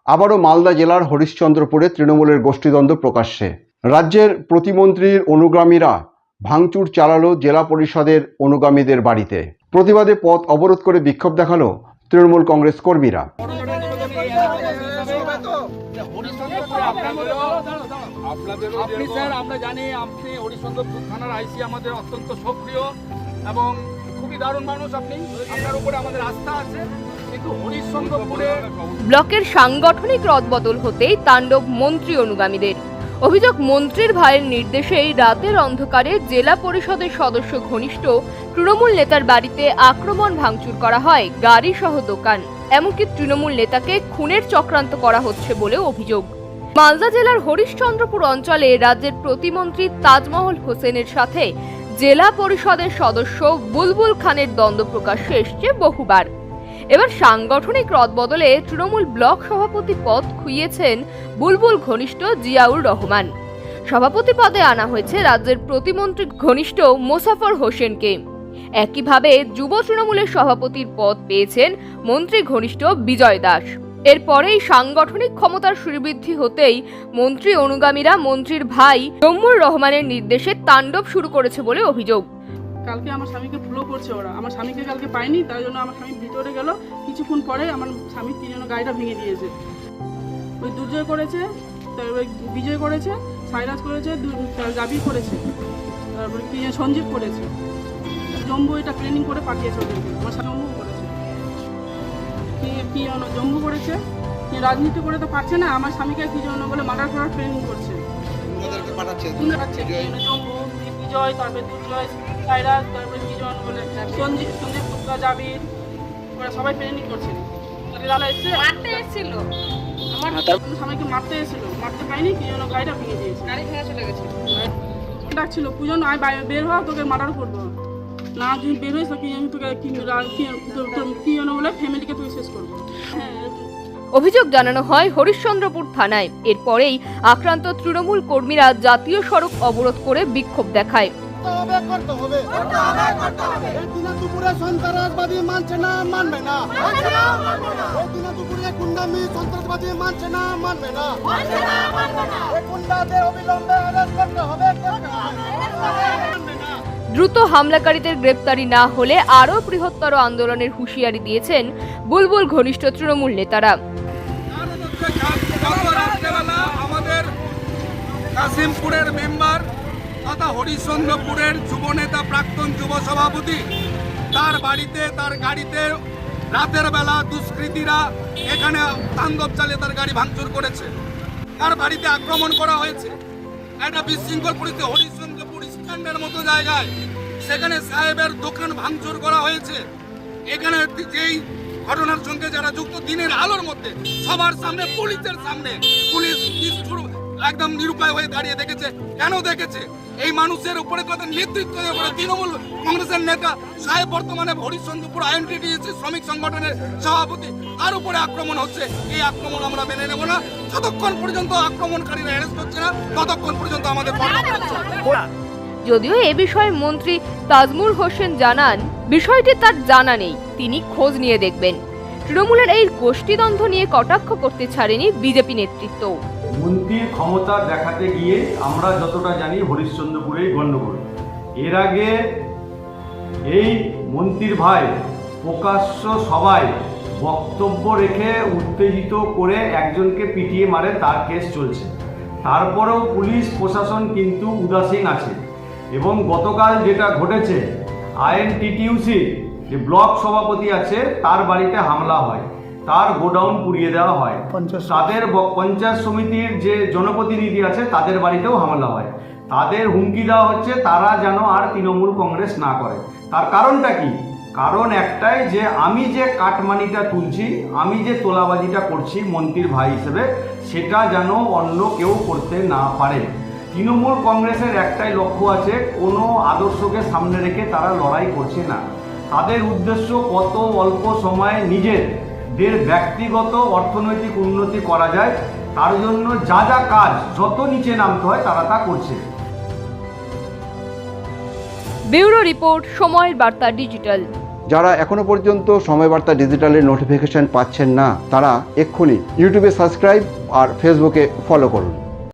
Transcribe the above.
আবারও মালদা জেলার হরিশ্চন্দ্রপুরে তৃণমূলের গোষ্ঠীদ্বন্দ্ব প্রকাশ্যে। রাজ্যের প্রতিমন্ত্রীর অনুগামীরা ভাঙচুর চালালো জেলা পরিষদের অনুগামীদের বাড়িতে। প্রতিবাদে পথ অবরোধ করে বিক্ষোভ দেখালো তৃণমূল কংগ্রেস কর্মীরা। আপনি স্যার, আমরা জানি আপনি হরিশ্চন্দ্রপুর থানার আইসি, আমাদের অত্যন্ত সক্রিয় এবং খুবই দারুণ মানুষ। আপনি, আপনার উপরে আমাদের আস্থা আছে, কিন্তু হরিশ্চন্দ্রপুরে ব্লকের সাংগঠনিক রদবদল হতেই তাণ্ডব মন্ত্রী অনুগামীদের। অভিযোগ, মন্ত্রীর ভাইয়ের নির্দেশেই রাতের অন্ধকারে জেলা পরিষদের সদস্য ঘনিষ্ঠ তৃণমূল নেতার বাড়িতে আক্রমণ ভাঙচুর করা হয়, গাড়ি সহ দোকান, এমনকি তৃণমূল নেতাকে খুনের চক্রান্ত করা হচ্ছে বলে অভিযোগ। মালদা জেলার হরিশ্চন্দ্রপুর অঞ্চলে রাজ্যের প্রতিমন্ত্রী তাজমহল হোসেনের সাথে জেলা পরিষদের সদস্য বুলবুল খানের দ্বন্দ্ব প্রকাশ্যে এসছে বহুবার। এবার সাংগঠনিক রদবদলে তৃণমূল ব্লক সভাপতি পদ খুইয়েছেন বুলবুল ঘনিষ্ঠ জিয়াউর রহমান। সভাপতি পদে আনা হয়েছে রাজ্যের প্রতিমন্ত্রী ঘনিষ্ঠ মোসাফর হোসেনকে। একইভাবে যুব তৃণমূলের সভাপতির পদ পেয়েছেন মন্ত্রী ঘনিষ্ঠ বিজয় দাস। এরপরেই সাংগঠনিক ক্ষমতার সুবৃদ্ধি হতেই মন্ত্রী অনুগামীরা মন্ত্রীর ভাই জম্মুর রহমানের নির্দেশে তাণ্ডব শুরু করেছে বলে অভিযোগ। কালকে আমার স্বামীকে ফলো করছে ওরা, আমার স্বামীকে কালকে পাইনি, তাই জন্য আমার স্বামী ভিতরে গেল। কিছুক্ষণ পরে আমার স্বামী তিনজন গাড়িটা ভেঙে দিয়েছে। ওই দুর্জয় করেছে, তারপরে বিজয় করেছে, সাইরাজ করেছে, জাবির করেছে, তারপরে কি সঞ্জীব করেছে, জম্বু এটা প্ল্যানিং করে পাঠিয়েছে ওদেরকে। আমার জম্বু করেছে, কি জম্বু করেছে, রাজনীতি করে তো পারছে না, আমার স্বামীকে কি জন্য বলে মার্ডার করার প্ল্যানিং করছে। জম্বু, বিজয়, তারপরে দুর্জয়, সাইরাজ, তারপরে কি জন বলে সঞ্জীব পুত্রা, জাবির, ওরা সবাই প্ল্যানিং করছে। মারতে এসেছিল, আমার স্বামীকে মারতে এসেছিল, মারতে পাইনি, কি জন্য গাড়িটা ভেঙে দিয়েছে, গাড়ি ভেঙে চলে গেছে। ডাকছিল পূজন, আয় বের হওয়া, তোকে মার্ডার করবো না, তুই বের হয়েছ কি আমি তোকে কি জন্য বলে ফ্যামিলিকে তুই শেষ করবো। হ্যাঁ, অভিযোগ জানানো হয় হরিশ্চন্দ্রপুর থানায়। এরপরেই আক্রান্ত তৃণমূল কর্মীরা জাতীয় সড়ক অবরোধ করে বিক্ষোভ দেখায়। সন্ত্রাসবাদী মানছে না, মানবে না। দুপুরে গুন্ডামি সন্ত্রাসবাদী মানছে না, মানবে না। গুন্ডাদের অবিলম্বে অ্যারেস্ট করতে হবে। দ্রুত হামলাকারীদের গ্রেপ্তারি না হলে আরও বৃহত্তর আন্দোলনের হুঁশিয়ারি দিয়েছেন বুলবুল ঘনিষ্ঠ তৃণমূল নেতারা। আমাদের কাশিমপুরের মেম্বার তথা হরিশ্চন্দ্রপুরের যুব নেতা, প্রাক্তন যুব সভাপতি, তার বাড়িতে, তার গাড়িতে রাতের বেলা দুষ্কৃতীরা এখানে তাণ্ডব চালিয়ে তার গাড়ি ভাঙচুর করেছে। তার বাড়িতে আক্রমণ করা হয়েছে। একটা বিশৃঙ্খল পরিস্থিতি হরিশ্চন্দ্রপুর স্ট্যান্ডের মতো জায়গায়, সেখানে সাহেবের দোকান ভাঙচুর করা হয়েছে। এখানে যেই ঘটনার সঙ্গে যারা যুক্ত, দিনের আলোর মধ্যে সবার সামনে, পুলিশের সামনে, পুলিশ একদম নিরুপায় হয়ে দাঁড়িয়ে দেখেছে। কেন দেখেছে? এই মানুষের উপরে তাদের নেতৃত্ব তৃণমূল কংগ্রেসের নেতা সাহেব, বর্তমানে হরিশ্চন্দ্রপুর আইএনটিটিউসি শ্রমিক সংগঠনের সভাপতি, তার উপরে আক্রমণ হচ্ছে। এই আক্রমণ আমরা মেনে নেব না। যতক্ষণ পর্যন্ত আক্রমণকারীরা অ্যারেস্ট হচ্ছে না, ততক্ষণ পর্যন্ত আমাদের যদিও এ বিষয়ে মন্ত্রী তাজমুল হোসেন জানান, বিষয়টি তার জানা নেই, তিনি খোঁজ নিয়ে দেখবেন। তৃণমূলের এই গোষ্ঠীদ্বন্দ্ব নিয়ে কটাক্ষ করতে ছাড়েনি বিজেপি নেতৃত্ব। মন্ত্রীর ক্ষমতা দেখাতে গিয়ে আমরা যতটা জানি হরিশ্চন্দ্রপুরেই গণ্ডগোল। এর আগে এই মন্ত্রীর ভাই প্রকাশ্য সবাই বক্তব্য রেখে উত্তেজিত করে একজনকে পিটিয়ে মারে, তার কেস চলছে। তারপরেও পুলিশ প্রশাসন কিন্তু উদাসীন আছে। এবং গতকাল যেটা ঘটেছে, আইএনটিটিউসির যে ব্লক সভাপতি আছে তার বাড়িতে হামলা হয়, তার গোডাউন পুড়িয়ে দেওয়া হয়, তাদের পঞ্চায়েত সমিতির যে জনপ্রতিনিধি আছে তাদের বাড়িতেও হামলা হয়। তাদের হুমকি দেওয়া হচ্ছে তারা যেন আর তৃণমূল কংগ্রেস না করে। তার কারণটা কি? কারণ একটাই, যে আমি যে কাটমানিটা তুলছি, আমি যে তোলাবাজিটা করছি মন্ত্রীর ভাই হিসেবে, সেটা যেন অন্য কেউ করতে না পারে। তৃণমূল কংগ্রেসের একটাই লক্ষ্য আছে, কোনো আদর্শকে সামনে রেখে তারা লড়াই করছে না। তাদের উদ্দেশ্য কত অল্প সময়ে নিজেদের ব্যক্তিগত অর্থনৈতিক উন্নতি করা যায়, তার জন্য যা যা কাজ যত নিচে নামতে হয় তারা তা করছে। ব্যুরো রিপোর্ট, সময়ের বার্তা ডিজিটাল। যারা এখনো পর্যন্ত সময়বার্তা ডিজিটালের নোটিফিকেশন পাচ্ছেন না, তারা এক্ষুনি ইউটিউবে সাবস্ক্রাইব আর ফেসবুকে ফলো করুন।